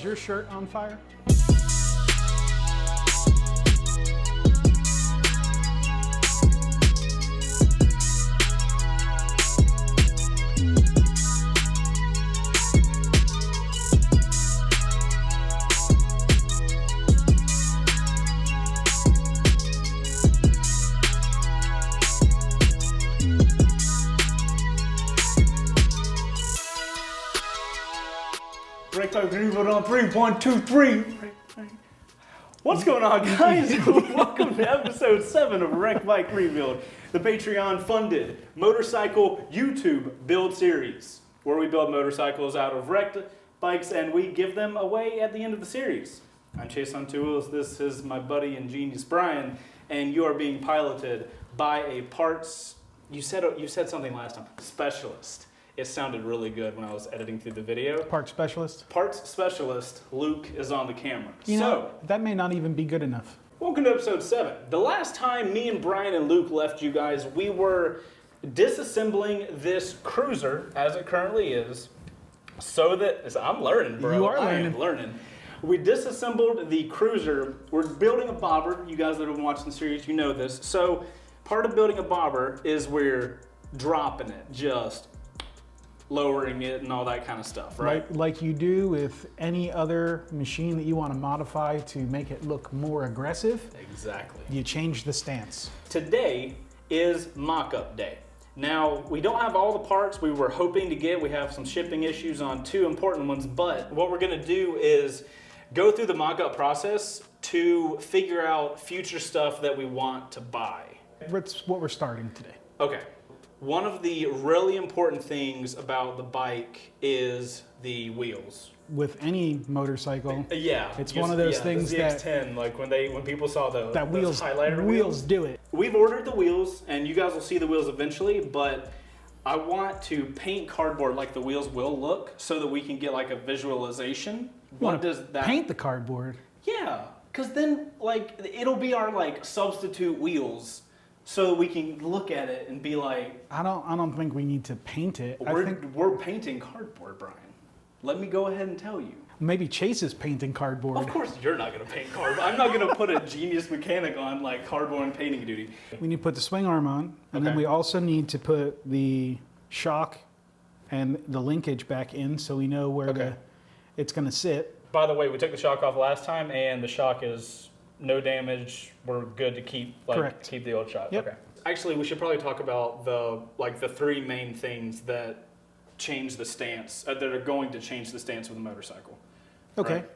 Is your shirt on fire? Break like rebuild on 3, 1, 2, 3. What's going on, guys? Welcome to episode 7 of Wreck Bike Rebuild, the Patreon-funded motorcycle YouTube build series, where we build motorcycles out of wrecked bikes and we give them away at the end of the series. I'm Chaseontwowheels. This is my buddy and genius Brian, and you are being piloted by a parts. You said something last time. Specialist. It sounded really good when I was editing through the video. Parts specialist? Parts specialist, Luke, is on the camera. You know, that may not even be good enough. Welcome to episode 7. The last time me and Brian and Luke left you guys, we were disassembling this cruiser, as it currently is, so that, I'm learning, bro. You are learning. I am learning. We disassembled the cruiser. We're building a bobber. You guys that have been watching the series, you know this. So part of building a bobber is we're dropping it, just lowering it and all that kind of stuff, right? Like you do with any other machine that you want to modify to make it look more aggressive. Exactly. You change the stance. Today is mock-up day. Now, we don't have all the parts we were hoping to get. We have some shipping issues on 2 important ones, but what we're gonna do is go through the mock-up process to figure out future stuff that we want to buy. That's what we're starting today. Okay. One of the really important things about the bike is the wheels. With any motorcycle, yeah, it's one of those things the that ZX10, like when people saw those highlighter wheels do it. We've ordered the wheels, and you guys will see the wheels eventually, but I want to paint cardboard like the wheels will look so that we can get like a visualization. What does that paint the cardboard? Yeah, because then like it'll be our like substitute wheels. So we can look at it and be like, I don't think we need to paint it. We're painting cardboard, Brian. Let me go ahead and tell you. Maybe Chase is painting cardboard. Of course you're not going to paint cardboard. I'm not going to put a genius mechanic on like cardboard and painting duty. We need to put the swing arm on, and then we also need to put the shock and the linkage back in so we know where it's going to sit. By the way, we took the shock off last time, and the shock is no damage. We're good to keep keep the old shock. Yep. Okay. Actually, we should probably talk about the 3 main things that change the stance that are going to change the stance of the motorcycle. Okay. Right?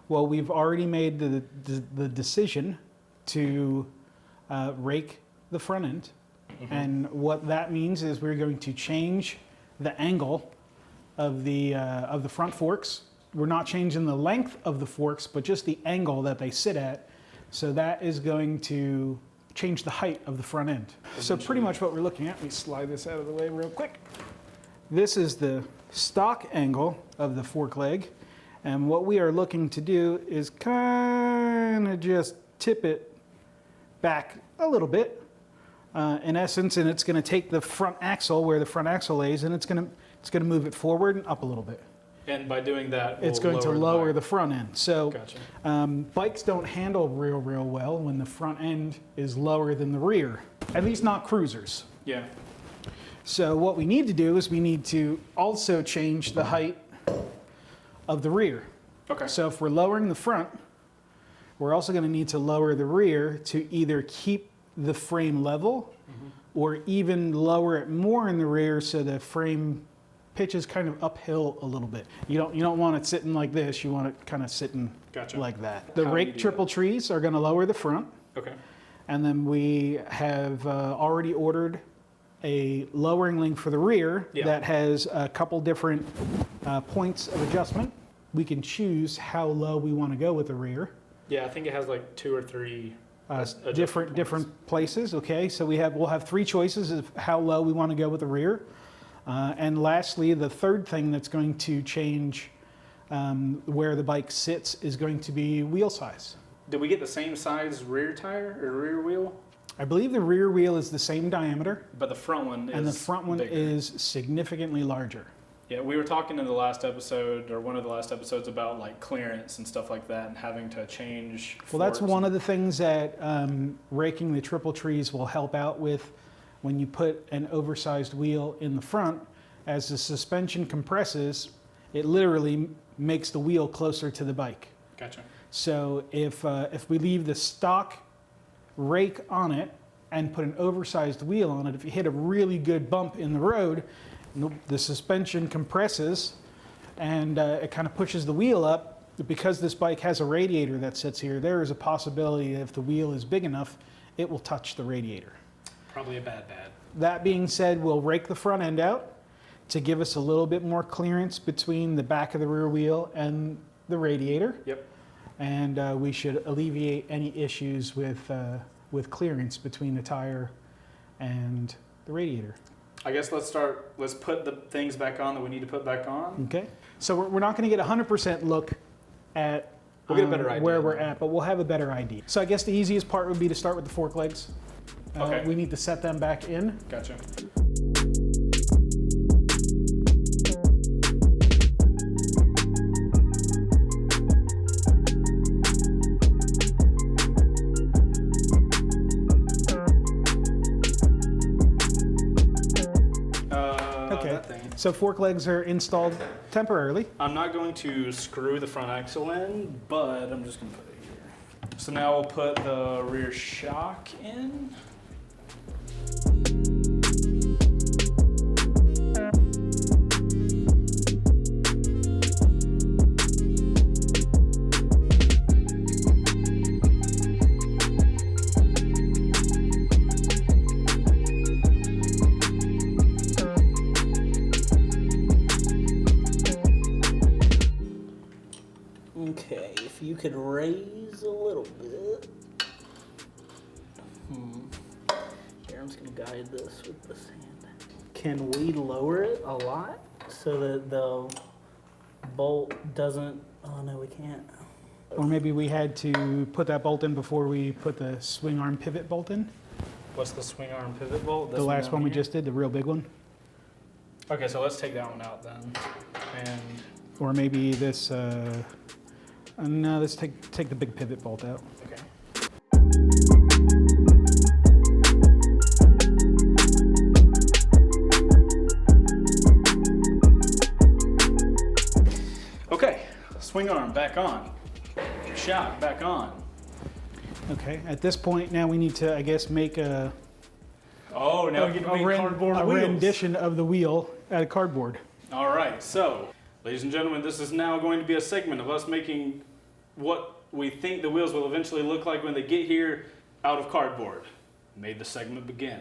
Well, we've already made the decision to rake the front end, and what that means is we're going to change the angle of the front forks. We're not changing the length of the forks, but just the angle that they sit at. So that is going to change the height of the front end. So pretty much what we're looking at, let me slide this out of the way real quick. This is the stock angle of the fork leg. And what we are looking to do is kind of just tip it back a little bit, in essence, and it's going to take the front axle where the front axle lays, and it's going to move it forward and up a little bit. And by doing that, it's going to lower the front end. So gotcha. Bikes don't handle real well when the front end is lower than the rear, at least not cruisers. Yeah. So what we need to do is we need to also change the height of the rear. Okay. So if we're lowering the front, we're also going to need to lower the rear to either keep the frame level or even lower it more in the rear so the frame pitches kind of uphill a little bit. You don't want it sitting like this. You want it kind of sitting like that. The rake triple trees are going to lower the front. Okay. And then we have already ordered a lowering link for the rear that has a couple different points of adjustment. We can choose how low we want to go with the rear. Yeah, I think it has like 2 or 3 different places. Okay, so we'll have 3 choices of how low we want to go with the rear. And lastly, the third thing that's going to change where the bike sits is going to be wheel size. Did we get the same size rear tire or rear wheel? I believe the rear wheel is the same diameter. But the front one is And the front one bigger. is significantly larger. Yeah, we were talking in the last episode, or one of the last episodes, about like clearance and stuff like that, and having to change. Well, that's one of the things that raking the triple trees will help out with when you put an oversized wheel in the front. As the suspension compresses, it literally makes the wheel closer to the bike. Gotcha. So if we leave the stock rake on it and put an oversized wheel on it, if you hit a really good bump in the road, the suspension compresses and it kind of pushes the wheel up. Because this bike has a radiator that sits here, there is a possibility that if the wheel is big enough, it will touch the radiator. Probably a bad. That being said, we'll rake the front end out to give us a little bit more clearance between the back of the rear wheel and the radiator. Yep. And we should alleviate any issues with clearance between the tire and the radiator. I guess let's put the things back on that we need to put back on. Okay. So we're not going to get a 100% look at We'll get a better idea where we're at, but we'll have a better idea. So I guess the easiest part would be to start with the fork legs. Okay. We need to set them back in. Gotcha. So fork legs are installed temporarily. I'm not going to screw the front axle in, but I'm just going to put it here. So now we'll put the rear shock in. Okay, if you could raise a little bit. Here, I'm just gonna guide this with this hand. Can we lower it a lot so that the bolt doesn't, oh no, we can't. Or maybe we had to put that bolt in before we put the swing arm pivot bolt in. What's the swing arm pivot bolt? This The last down one we here? just did, the real big one. Okay, so let's take that one out then. And Or maybe this, no, let's take the big pivot bolt out. okay. Okay, swing arm back on. Shock back on. Okay, at this point now we need to, I guess, make a Oh, now we get to make cardboard wheels. rendition of the wheel out of cardboard. All right, so, ladies and gentlemen, this is now going to be a segment of us making what we think the wheels will eventually look like when they get here out of cardboard. May the segment begin.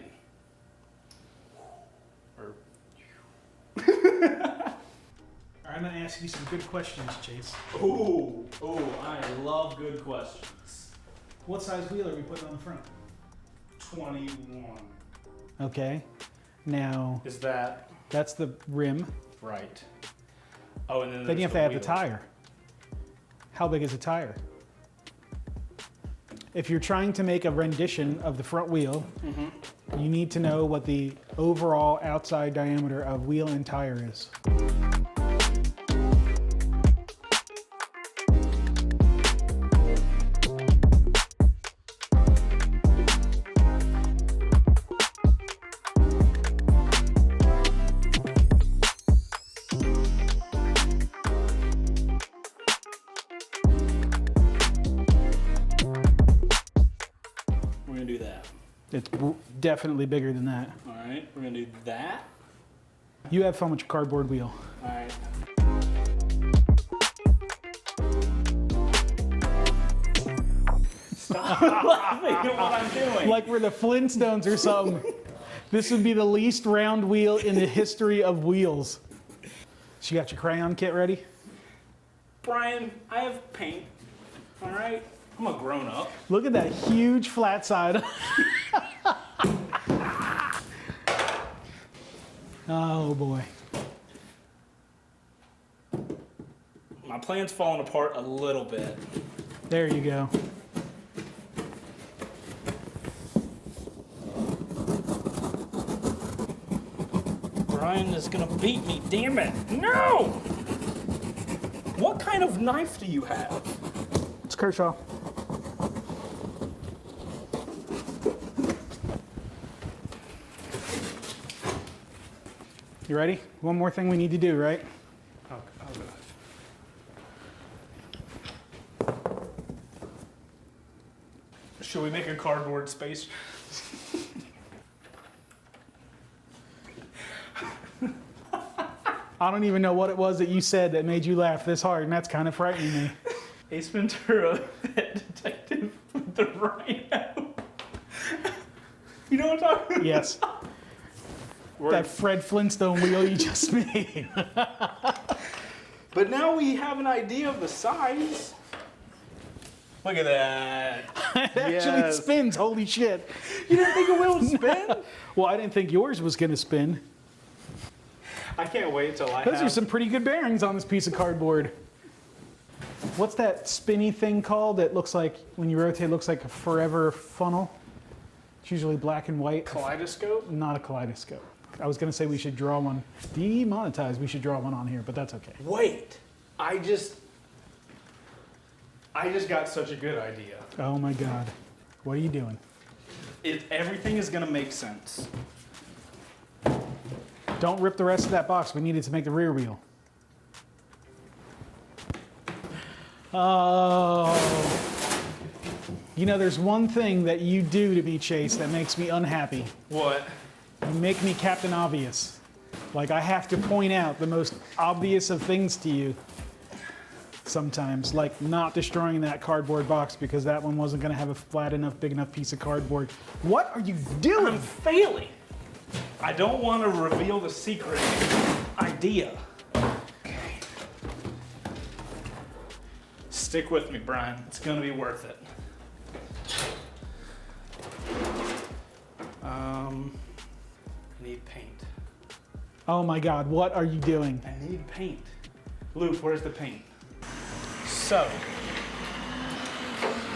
I'm gonna ask you some good questions, Chase. Ooh, I love good questions. What size wheel are we putting on the front? 21. Okay, now Is that that's the rim. right? Oh, and then Then you have to add the wheels. tire. How big is the tire? If you're trying to make a rendition of the front wheel, you need to know what the overall outside diameter of wheel and tire is. We're gonna do that. It's definitely bigger than that. All right, we're gonna do that. You have fun with your cardboard wheel. All right. Stop laughing at what I'm doing. Like we're the Flintstones or something. This would be the least round wheel in the history of wheels. So you got your crayon kit ready? Brian, I have paint. All right, I'm a grown up. Look at that huge flat side. Oh boy. My plan's falling apart a little bit. There you go. Brian is gonna beat me, damn it. No! What kind of knife do you have? It's Kershaw. You ready? One more thing we need to do, right? Oh, should we make a cardboard space? I don't even know what it was that you said that made you laugh this hard, and that's kind of frightening me. Ace Ventura, pet detective with the rhino. You know what I'm talking about? Yes. That Fred Flintstone wheel you just made. But now we have an idea of the size. Look at that. It actually spins, holy shit. You didn't think it would spin? Well, I didn't think yours was going to spin. I can't wait till I Those have... are some pretty good bearings on this piece of cardboard. What's that spinny thing called that looks like, when you rotate, looks like a forever funnel? It's usually black and white. Kaleidoscope? Not a kaleidoscope. I was going to say we should draw one. Demonetized, we should draw one on here, but that's okay. Wait. I just got such a good idea. Oh my God. What are you doing? Everything is going to make sense. Don't rip the rest of that box. We need it to make the rear wheel. Oh. You know, there's one thing that you do to me, Chase, that makes me unhappy. What? You make me Captain Obvious. Like, I have to point out the most obvious of things to you sometimes, like not destroying that cardboard box because that one wasn't going to have a flat enough, big enough piece of cardboard. What are you doing? I'm failing. I don't want to reveal the secret idea. Okay. Stick with me, Brian. It's going to be worth it. I need paint. Oh my God, what are you doing? I need paint. Luke, where's the paint? So,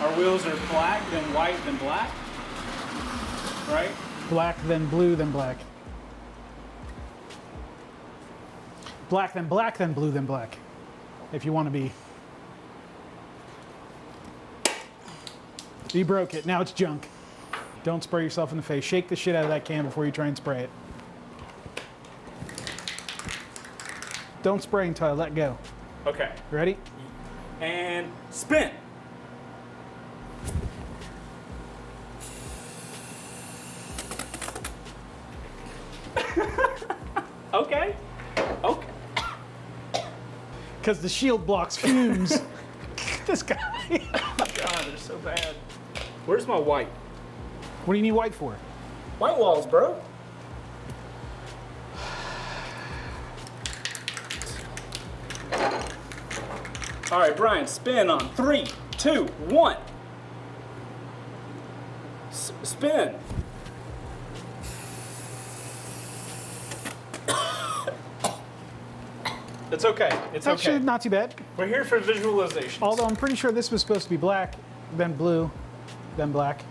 our wheels are black, then white, then black, right? Black, then blue, then black. Black, then black, then blue, then black. If you want to be. You broke it. Now it's junk. Don't spray yourself in the face. Shake the shit out of that can before you try and spray it. Don't spray until I let go. Okay. Ready? And spin. Okay. Okay. Because the shield blocks fumes. This guy. Oh my God, they're so bad. Where's my white? What do you need white for? White walls, bro. All right, Brian, spin on 3, 2, 1. Spin. It's okay. It's Actually, okay. not too bad. We're here for visualization. Although I'm pretty sure this was supposed to be black, then blue, then black.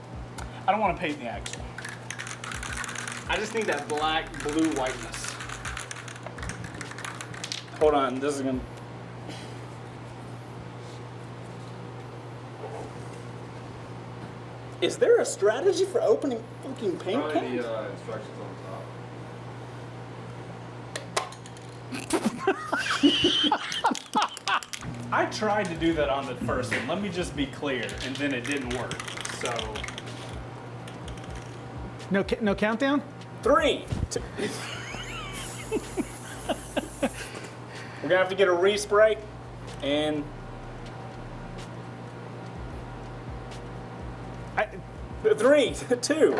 I don't want to paint the axle. I just need that black, blue whiteness. Hold on, this is gonna. Is there a strategy for opening fucking paint Probably cans? the instructions on top. I tried to do that on the first one. Let me just be clear, and then it didn't work. So No countdown? 3, 2. We're gonna have to get a respray, and 3, 2.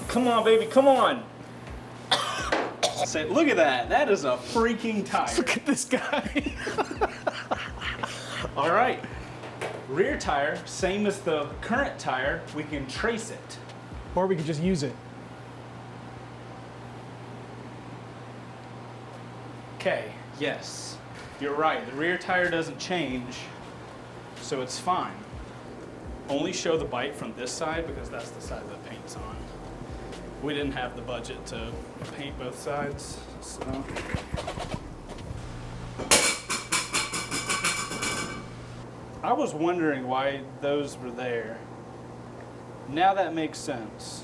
Come on, baby, come on. Say, look at that. That is a freaking tire. Look at this guy. All right. Rear tire, same as the current tire, we can trace it. Or we could just use it. Okay, yes. You're right. The rear tire doesn't change, so it's fine. Only show the bite from this side because that's the side that paint's on. We didn't have the budget to paint both sides, so. I was wondering why those were there. Now that makes sense.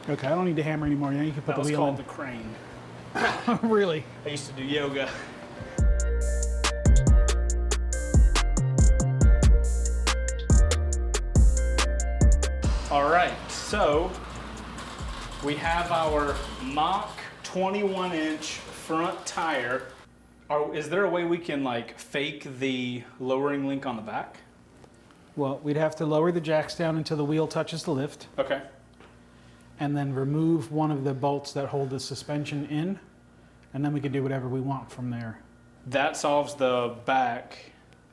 Okay, I don't need to hammer anymore. Now you can put That the was wheel called in. the crane. Really? I used to do yoga. All right, so we have our mock 21-inch front tire. Is there a way we can like fake the lowering link on the back? Well, we'd have to lower the jacks down until the wheel touches the lift, Okay. and then remove one of the bolts that hold the suspension in, and then we can do whatever we want from there. That solves the back,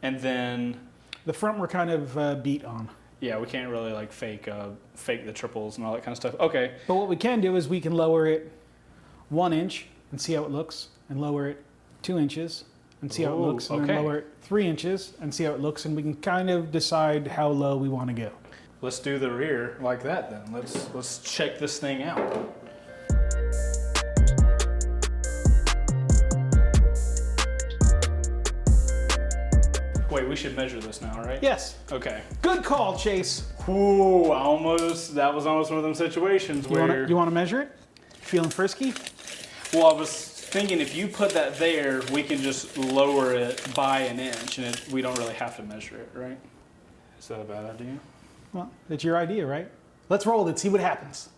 and then The front we're kind of beat on. yeah, we can't really like fake the triples and all that kind of stuff. Okay. But what we can do is we can lower it 1 inch and see how it looks, and lower it 2 inches and see how it Ooh, looks, and okay. then lower it 3 inches and see how it looks, and we can kind of decide how low we want to go. Let's do the rear like that then. Let's check this thing out. Wait, we should measure this now, right? Yes. Okay. Good call, Chase. Ooh, that was almost one of them situations where. You want to measure it? Feeling frisky? Well, I was thinking if you put that there, we can just lower it by an inch, and we don't really have to measure it, right? Is that a bad idea? Well, it's your idea, right? Let's roll it, see what happens.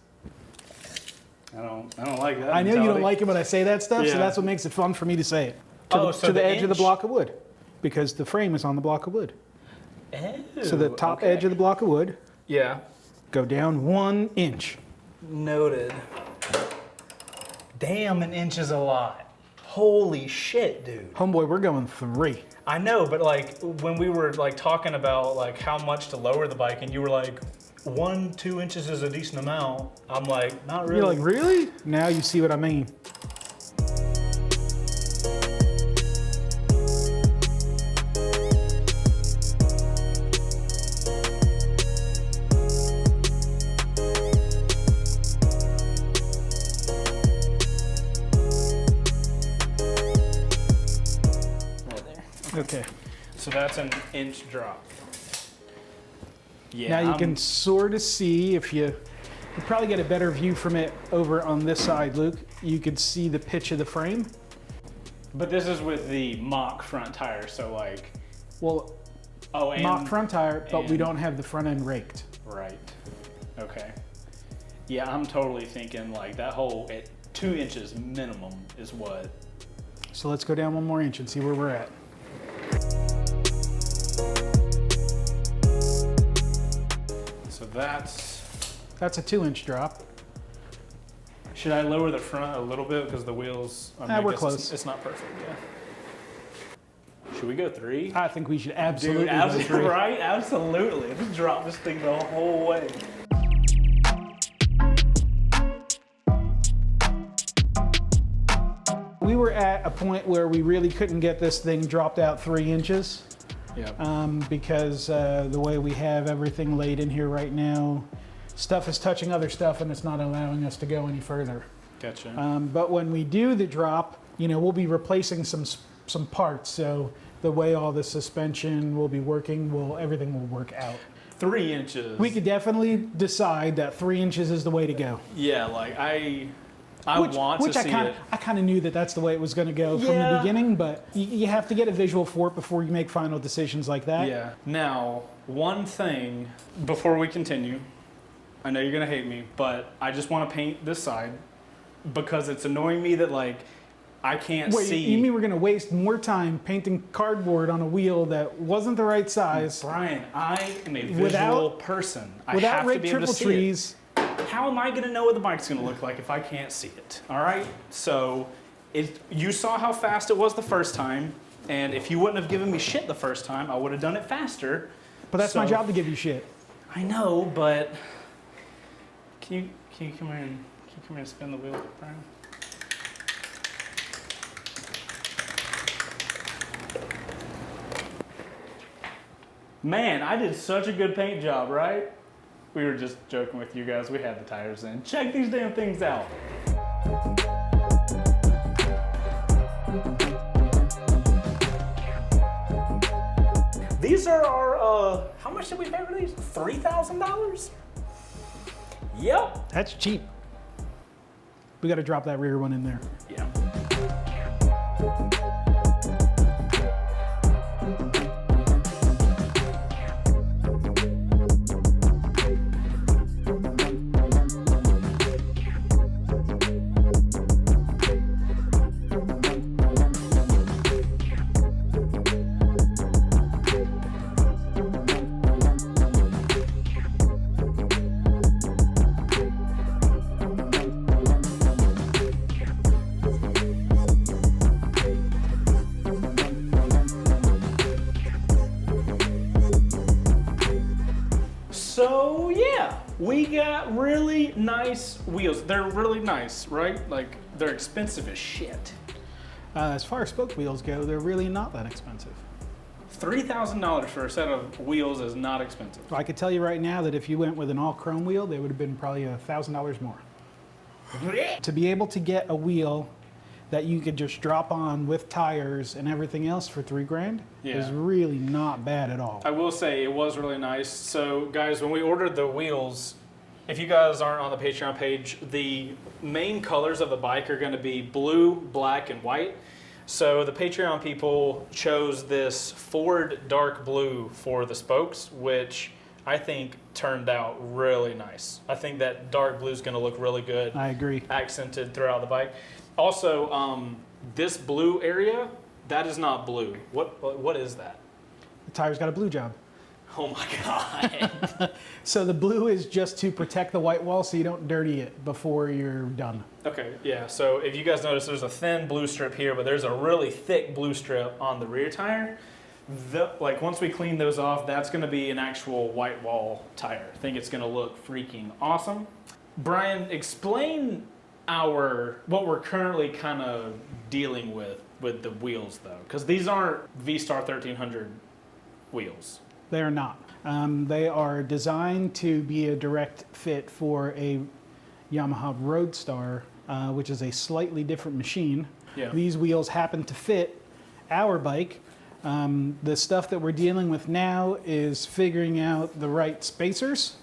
I don't like that. I know you don't mentality. like it when I say that stuff, Yeah. so that's what makes it fun for me to say it. Oh, so to the the edge of the inch- block of wood, because the frame is on the block of wood. So the top okay. edge of the block of wood, Yeah. go down 1 inch. Noted. Damn, an inch is a lot. Holy shit, dude. Homeboy, we're going 3. I know, but like when we were like talking about like how much to lower the bike, and you were like, 1-2 inches is a decent amount. I'm like, not really. You're like, really? Now you see what I mean. Right there. Okay. So that's an inch drop. Yeah. Now you I'm- can sort of see, if you probably get a better view from it over on this side, Luke. You could see the pitch of the frame. But this is with the mock front tire, so like. Well, Oh, and. mock front tire, but we and- don't have the front end raked. Right. Okay. Yeah, I'm totally thinking like that whole at 2 inches minimum is what. So let's go down 1 more inch and see where we're at. So that's. That's a 2 inch drop. Should I lower the front a little bit because the wheels? I We're guess close. It's not perfect. Yeah. Should we go 3? I think we should absolutely Dude, go 3. right? Absolutely. Let's drop this thing the whole way. We were at a point where we really couldn't get this thing dropped out 3 inches Yeah. because the way we have everything laid in here right now, stuff is touching other stuff and it's not allowing us to go any further. Gotcha. But when we do the drop, we'll be replacing some parts. So the way all the suspension will be working, everything will work out. 3 inches. We could definitely decide that 3 inches is the way to go. Yeah, like I want Which to I see kind it. of knew that that's the way it was going to go from the Yeah. beginning, but you have to get a visual for it before you make final decisions like that. Yeah. Now, one thing before we continue, I know you're gonna hate me, but I just want to paint this side because it's annoying me that like I can't Wait, see. you mean we're going to waste more time painting cardboard on a wheel that wasn't the right size Brian, I am a visual Without- person. I without have to raked be able to triple see trees? it. How am I gonna know what the bike's gonna look like if I can't see it? All right. So, you saw how fast it was the first time, and if you wouldn't have given me shit the first time, I would have done it faster. But that's my So- job to give you shit. I know, but can you come here and spin the wheel, Brian? Man, I did such a good paint job, right? We were just joking with you guys. We had the tires in. Check these damn things out. These are our, how much did we pay for these? $3,000? Yep. That's cheap. We got to drop that rear one in there. Yeah. So yeah, we got really nice wheels. They're really nice, right? Like they're expensive as shit. As far as spoke wheels go, they're really not that expensive. $3,000 for a set of wheels is not expensive. So I could tell you right now that if you went with an all chrome wheel, they would have been probably $1,000 more. To be able to get a wheel that you could just drop on with tires and everything else for $3,000 is really not bad at all. I will say it was really nice. So guys, when we ordered the wheels, if you guys aren't on the Patreon page, the main colors of the bike are going to be blue, black, and white. So the Patreon people chose this Ford dark blue for the spokes, which I think turned out really nice. I think that dark blue is going to look really good. I agree. Accented throughout the bike. Also, this blue area, that is not blue. What is that? The tire's got a blue job. Oh my God. So the blue is just to protect the white wall so you don't dirty it before you're done. Okay, yeah, so if you guys notice, there's a thin blue strip here, but there's a really thick blue strip on the rear tire. Like once we clean those off, that's gonna be an actual white wall tire. I think it's gonna look freaking awesome. Brian, explain what we're currently kind of dealing with the wheels though, because these aren't Vstar 1300 wheels. They are not. They are designed to be a direct fit for a Yamaha Roadstar, which is a slightly different machine. Yeah. These wheels happen to fit our bike. The stuff that we're dealing with now is figuring out the right spacers,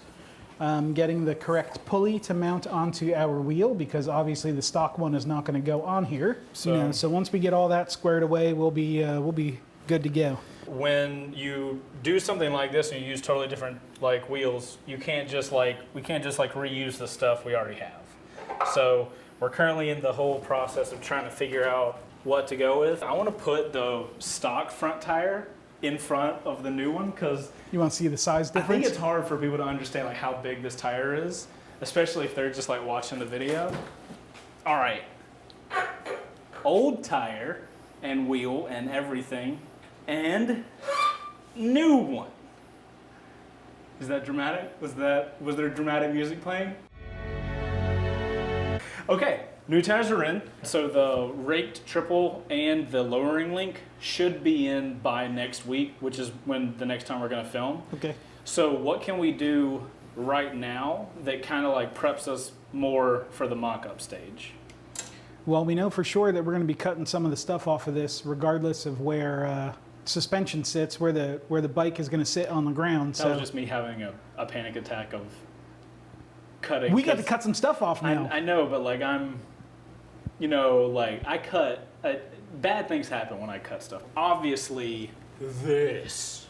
getting the correct pulley to mount onto our wheel, because obviously the stock one is not going to go on here. So once we get all that squared away, we'll be good to go. When you do something like this and you use totally different like wheels, we can't just reuse the stuff we already have. So we're currently in the whole process of trying to figure out what to go with. I want to put the stock front tire in front of the new one because you want to see the size difference? I think it's hard for people to understand like how big this tire is, especially if they're just like watching the video. All right, old tire and wheel and everything, and new one. Is that dramatic? Was there dramatic music playing? Okay, new tires are in. So the raked triple and the lowering link should be in by next week, which is when the next time we're gonna film. Okay. So what can we do right now that kind of like preps us more for the mock-up stage? Well, we know for sure that we're going to be cutting some of the stuff off of this, regardless of where suspension sits, where the bike is going to sit on the ground. That was just me having a panic attack of cutting. We got to cut some stuff off now. I know, but like I cut. Bad things happen when I cut stuff. Obviously, this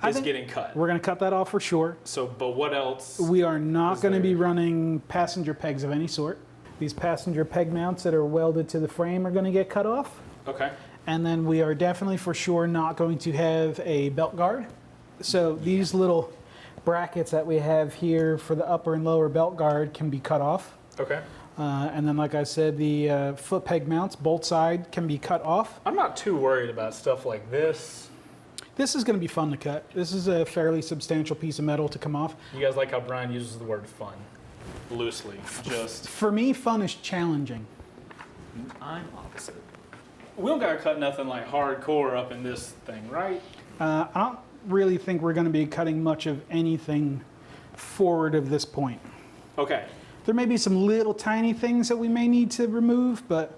is getting cut. We're going to cut that off for sure. So, but what else? We are not going to be running passenger pegs of any sort. These passenger peg mounts that are welded to the frame are going to get cut off. Okay. And then we are definitely for sure not going to have a belt guard. So these little brackets that we have here for the upper and lower belt guard can be cut off. Okay. And then, like I said, the foot peg mounts, both sides, can be cut off. I'm not too worried about stuff like this. This is going to be fun to cut. This is a fairly substantial piece of metal to come off. You guys like how Brian uses the word fun? Loosely, just. For me, fun is challenging. I'm opposite. We don't gotta cut nothing like hardcore up in this thing, right? I don't really think we're going to be cutting much of anything forward of this point. Okay. There may be some little tiny things that we may need to remove, but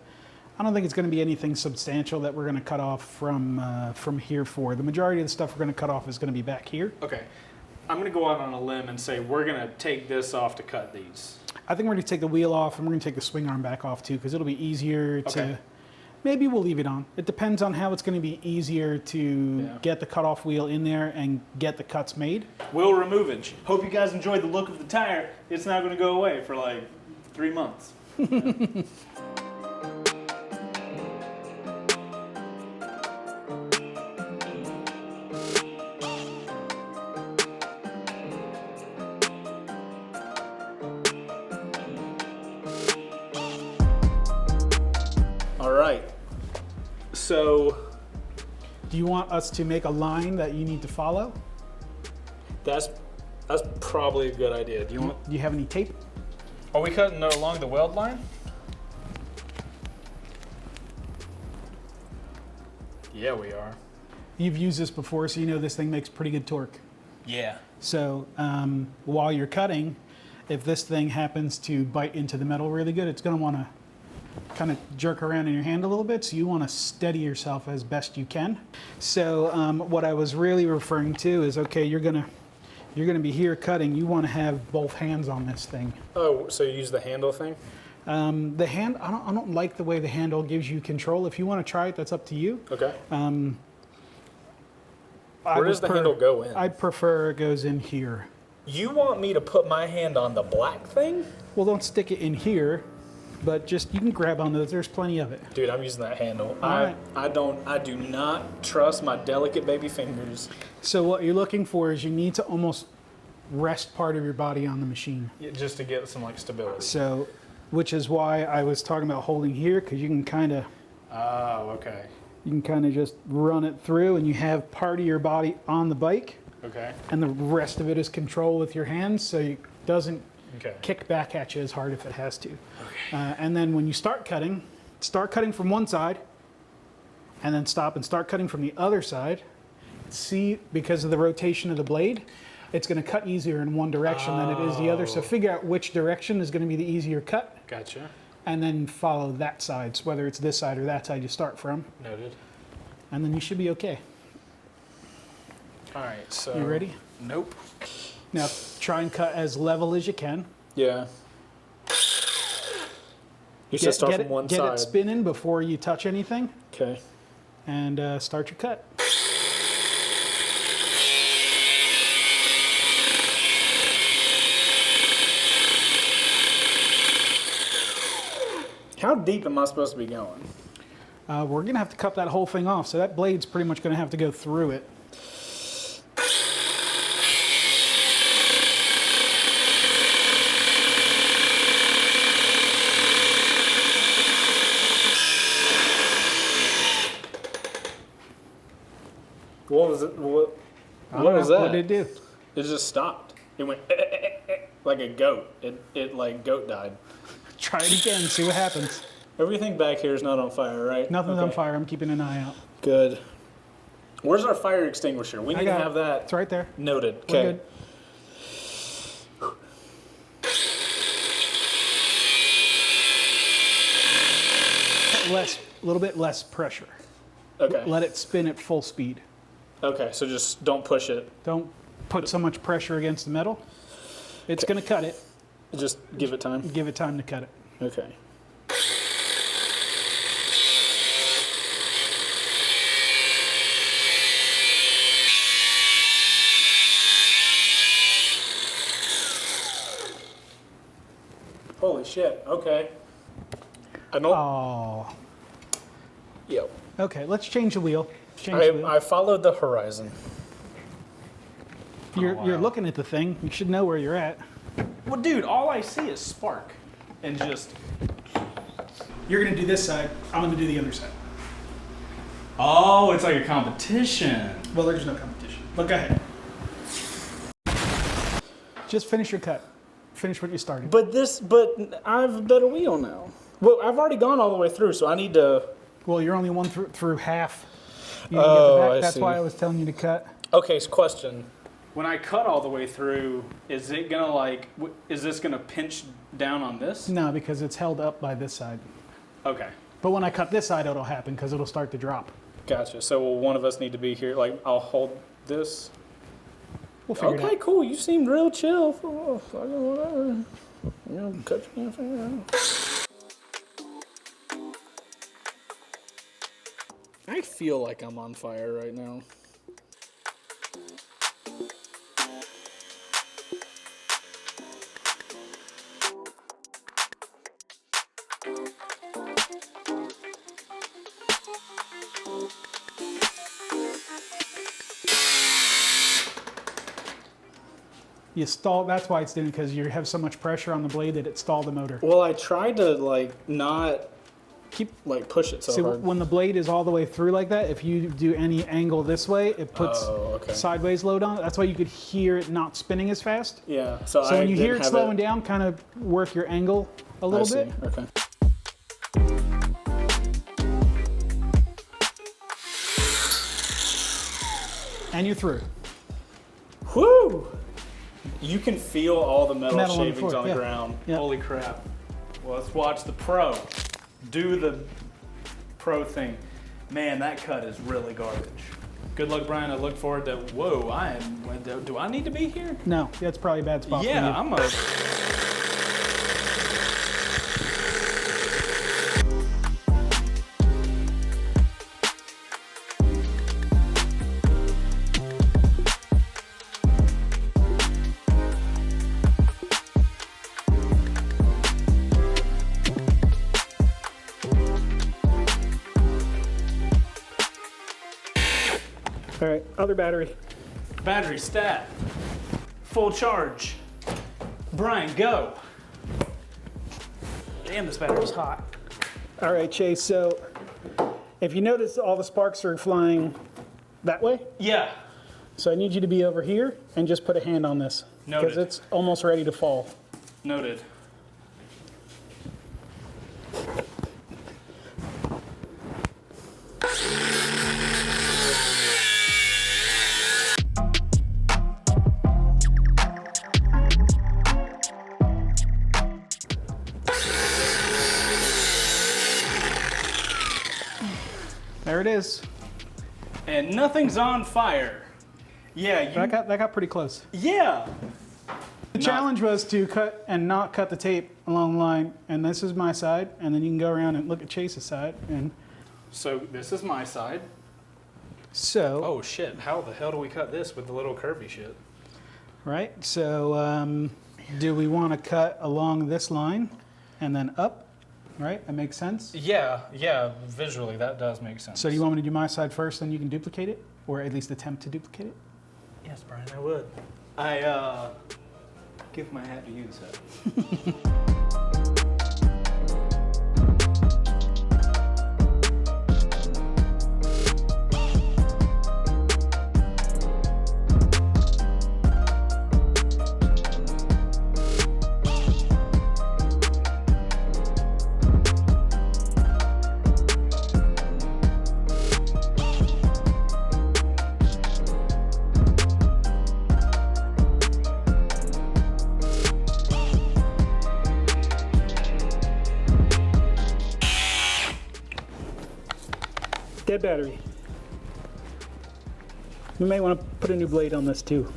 I don't think it's going to be anything substantial that we're going to cut off from here forward. The majority of the stuff we're going to cut off is going to be back here. Okay. I'm going to go out on a limb and say we're going to take this off to cut these. I think we're going to take the wheel off and we're going to take the swing arm back off too, because it'll be easier to. Okay. Maybe we'll leave it on. It depends on how it's going to be easier to get the cutoff wheel in there and get the cuts made. Wheel removage. Hope you guys enjoyed the look of the tire. It's not going to go away for like 3 months. All right. So Do you want us to make a line that you need to follow? that's probably a good idea. Do you want? Do you have any tape? Are we cutting along the weld line? Yeah, we are. You've used this before, so you know this thing makes pretty good torque. Yeah. So while you're cutting, if this thing happens to bite into the metal really good, it's going to want to kind of jerk around in your hand a little bit. So you want to steady yourself as best you can. So what I was really referring to is, okay, you're gonna be here cutting. You want to have both hands on this thing. Oh, so you use the handle thing? The hand, I don't like the way the handle gives you control. If you want to try it, that's up to you. Okay. I Where does would the handle go in? I prefer it goes in here. You want me to put my hand on the black thing? Well, don't stick it in here, but just you can grab on those. There's plenty of it. Dude, I'm using that handle. Alright. I do not trust my delicate baby fingers. So what you're looking for is you need to almost rest part of your body on the machine. Just to get some like stability. So, which is why I was talking about holding here, because you can kind of Oh, okay. just run it through, and you have part of your body on the bike, Okay. and the rest of it is control with your hands, so it doesn't Okay. kick back at you as hard if it has to. And then when you start cutting from one side, and then stop and start cutting from the other side. See, because of the rotation of the blade, it's going to cut easier in one direction than it is the other. So figure out which direction is going to be the easier cut, Gotcha. and then follow that side. So whether it's this side or that side you start from, Noted. and then you should be okay. All right, so. You ready? Nope. Now try and cut as level as you can. Yeah. You should start from it, one get side. it spinning before you touch anything, Okay. and start your cut. How deep am I supposed to be going? We're going to have to cut that whole thing off, so that blade's pretty much going to have to go through it. What was it? What I don't was know. that? What did it do? It just stopped. It went like a goat. It like goat died. Try it again, see what happens. Everything back here is not on fire, right? Nothing's on Okay. fire. I'm keeping an eye out. Good. Where's our fire extinguisher? We I need to got have it. that It's right there. noted. We're Okay. good. A little bit less pressure. Okay. Let it spin at full speed. Okay. So just don't push it. Don't put so much pressure against the metal. It's going to cut it. Just give it time. Give it time to cut it. Okay. Holy shit. Okay. I know. Oh. Yep. Okay, let's change the wheel. Change the wheel. I followed the horizon. You're looking at the thing. You should know where you're at. Well, dude, all I see is spark. And just. You're going to do this side. I'm going to do the other side. Oh, it's like a competition. Well, there's no competition. But go ahead. Just finish your cut. Finish what you started. But I have a better wheel now. Well, I've already gone all the way through, so I need to. Well, you're only one through half. You didn't get the back. I That's see. why I was telling you to cut. Okay, so question. when I cut all the way through, is it gonna like, is this gonna pinch down on this? No, because it's held up by this side. Okay. But when I cut this side, it'll happen because it'll start to drop. Gotcha. So will one of us need to be here? Like, I'll hold this. We'll figure it Okay, out. cool. You seemed real chill. For fucking whatever. You know, cut your finger out. I feel like I'm on fire right now. You stall. That's why it's doing, because you have so much pressure on the blade that it stalled the motor. Well, I tried to like not Keep. push it so See, hard. when the blade is all the way through like that, if you do any angle this way, it puts Oh, okay. sideways load on it. That's why you could hear it not spinning as fast. Yeah. So So when you hear it slowing down, kind of work your angle a little bit. Okay. And you're through. Whoo! You can feel all the metal, Metal on the shavings floor, on the yeah. ground. Yeah. Holy crap. Well, let's watch the pro do the pro thing. Man, that cut is really garbage. Good luck, Brian. I look forward to, whoa, do I need to be here? No, that's probably a bad spot for you. Yeah, I'm a... All right, other battery. Battery stat. Full charge. Brian, go. Damn, this battery's hot. All right, Chase, so if you notice all the sparks are flying that way, Yeah. so I need you to be over here and just put a hand on this. Noted. Because it's almost ready to fall. Noted. There it is. And nothing's on fire. Yeah, you... That got pretty close. Yeah. The challenge was to cut and not cut the tape along the line, and this is my side, and then you can go around and look at Chase's side. And So this is my side. so, Oh shit, how the hell do we cut this with the little curvy shit? right, so do we want to cut along this line and then up, right? That makes sense. Yeah, visually that does make sense. So do you want me to do my side first, then you can duplicate it, or at least attempt to duplicate it? Yes, Brian, I would. I give my hat to you, Seth. Dead battery. We may want to put a new blade on this too.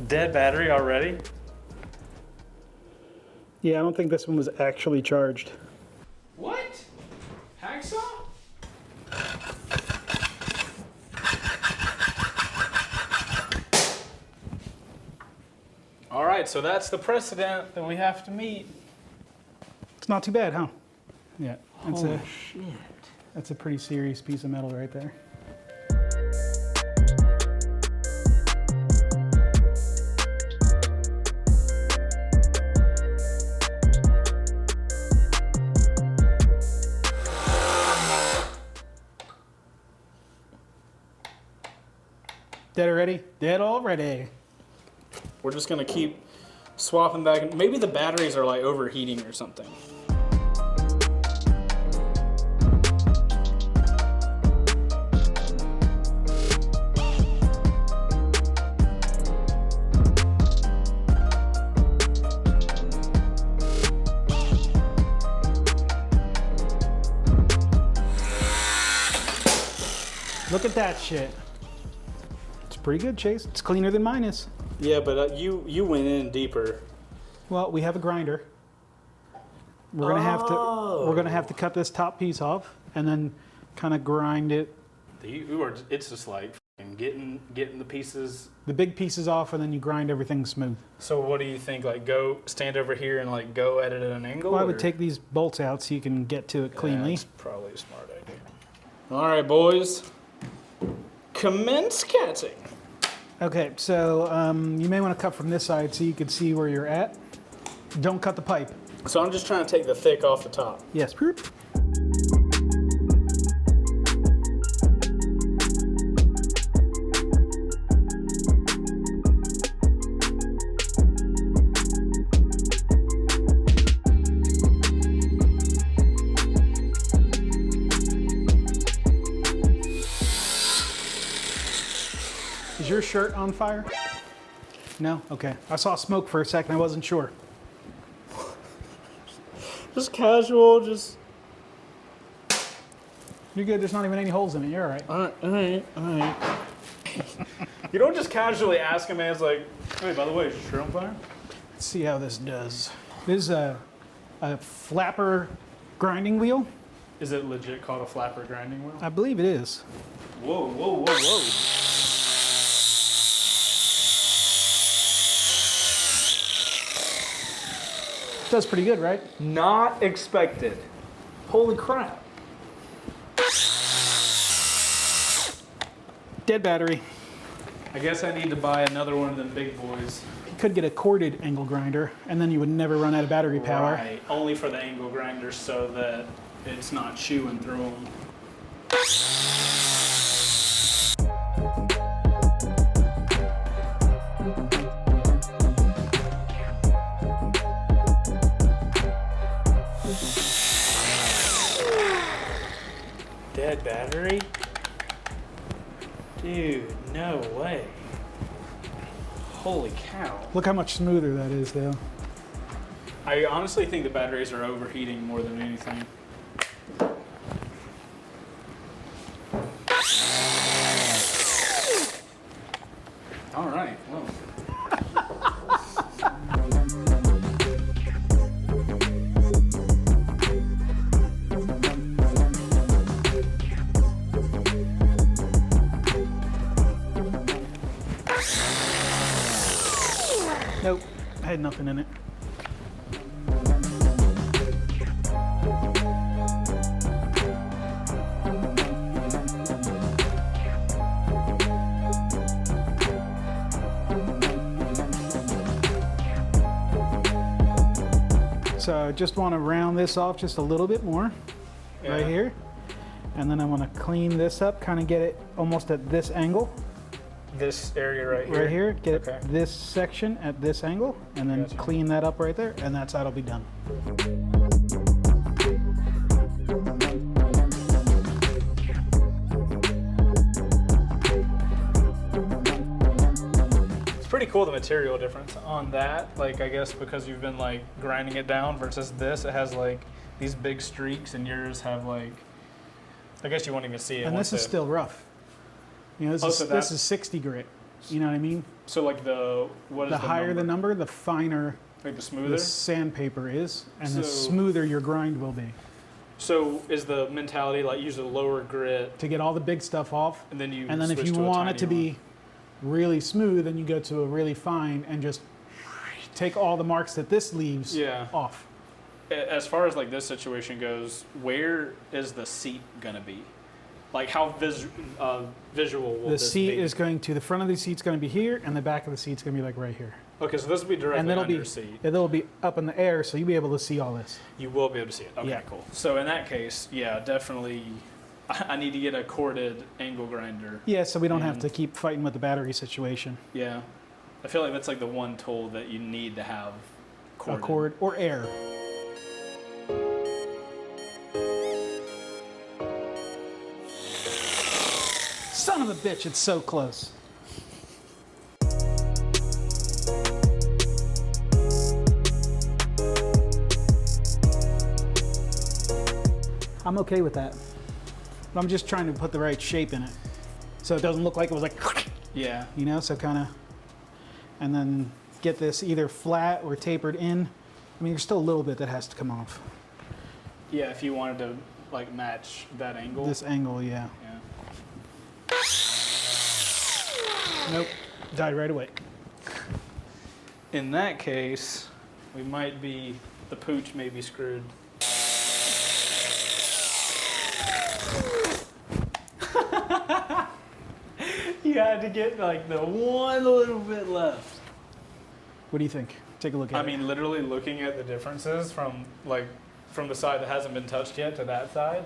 Dead battery already? Yeah, I don't think this one was actually charged. What? Hacksaw? All right, so that's the precedent that we have to meet. It's not too bad, huh? Yeah, Holy shit. that's a pretty serious piece of metal right there. Dead already? Dead already. We're just gonna keep swapping back. And maybe the batteries are like overheating or something. Look at that shit. It's pretty good, Chase. It's cleaner than mine is. Yeah, but you went in deeper. Well, we have a grinder. We're gonna have to cut this top piece off and then kind of grind it. It's just like getting the pieces. The big pieces off, and then you grind everything smooth. So what do you think? Like, go stand over here and like go at it at an angle. Well, I would take these bolts out so you can get to it cleanly. That's probably a smart idea. All right, boys. Commence cutting. Okay, so you may want to cut from this side so you can see where you're at. Don't cut the pipe. So I'm just trying to take the thick off the top. Yes. Is your shirt on fire? No? Okay. I saw smoke for a second. I wasn't sure. Just casual, just. You're good. There's not even any holes in it. You're all right. All right. You don't just casually ask a man, it's like, hey, by the way, is your shirt on fire? Let's see how this does. This is a flapper grinding wheel. Is it legit called a flapper grinding wheel? I believe it is. Whoa. Does pretty good, right? Not expected. Holy crap. Dead battery. I guess I need to buy another one of them big boys. You could get a corded angle grinder, and then you would never run out of battery power. Right, only for the angle grinders so that it's not chewing through them. Dead battery? Dude, no way. Holy cow. Look how much smoother that is, though. I honestly think the batteries are overheating more than anything. All right, well. Nope, I had nothing in it. So I just want to round this off just a little bit more right here. And then I want to clean this up, kind of get it almost at this angle. This area right here? Right here, get this section at this angle, and then clean that up right there, and that's how it'll be done. It's pretty cool, the material difference on that. Like, I guess because you've been like grinding it down versus this, it has like these big streaks, and yours have like, I guess you won't even see it. And this is still rough. You know, this is 60 grit. You know what I mean? So like the higher the number, the finer like the smoother the sandpaper is, and the smoother your grind will be. So is the mentality like use a lower grit to get all the big stuff off, and then if you want it to be really smooth, then you go to a really fine and just take all the marks that this leaves off. As far as like this situation goes, where is the seat gonna be? Like how visual will the this seat be? is going to, the front of the seat's going to be here, and the back of the seat's going to be like right here. Okay, so this will be directly under the seat. It'll be up in the air, so you'll be able to see all this. You will be able to see it. Okay, Yeah. cool. So in that case, yeah, definitely I need to get a corded angle grinder. Yeah, so we don't have And- to keep fighting with the battery situation. Yeah. I feel like that's like the one tool that you need to have A corded. cord or air. Son of a bitch, it's so close. I'm okay with that. But I'm just trying to put the right shape in it. So it doesn't look like it was like, Yeah. you know, so kind of, and then get this either flat or tapered in. I mean, there's still a little bit that has to come off. Yeah, if you wanted to like match that angle. This angle, yeah. Yeah. Nope, died right away. In that case, we might be, the pooch may be screwed. You had to get like the one little bit left. What do you think? Take a look at I it. mean, literally looking at the differences from the side that hasn't been touched yet to that side.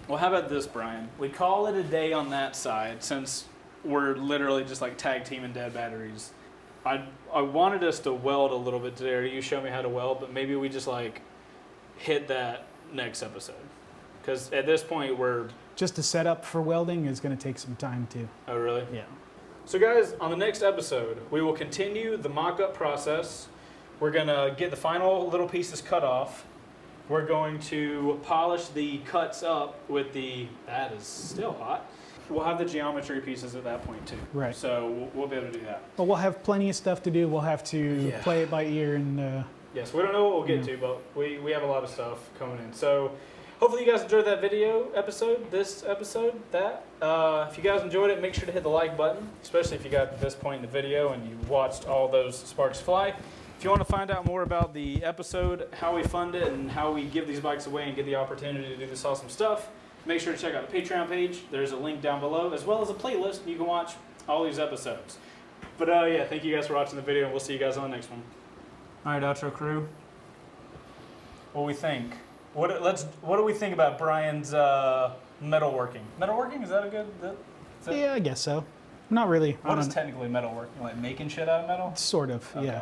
Well, how about this, Brian? We call it a day on that side since we're literally just like tag teaming dead batteries. I wanted us to weld a little bit today, or you show me how to weld, but maybe we just like hit that next episode. Because at this point we're, Just to set up for welding is going to take some time too. oh really? Yeah. So guys, on the next episode, we will continue the mock-up process. We're gonna get the final little pieces cut off. We're going to polish the cuts up with the, that is still hot. We'll have the geometry pieces at that point too. Right. So we'll be able to do that. But we'll have plenty of stuff to do. We'll have to Yeah. play it by ear and Yes, we don't know what we'll get to, but we have a lot of stuff coming in. So hopefully you guys enjoyed that video episode, this episode, that. If you guys enjoyed it, make sure to hit the like button, especially if you got to this point in the video and you watched all those sparks fly. If you want to find out more about the episode, how we fund it, and how we give these bikes away and get the opportunity to do this awesome stuff, make sure to check out the Patreon page. There's a link down below, as well as a playlist. You can watch all these episodes. But yeah, thank you guys for watching the video, and we'll see you guys on the next one. All right, outro crew. What do we think? What do we think about Brian's metalworking? Metalworking, is that a good? yeah, I guess so. Not really. What is technically metalworking? Like making shit out of metal? Sort of, Okay. yeah.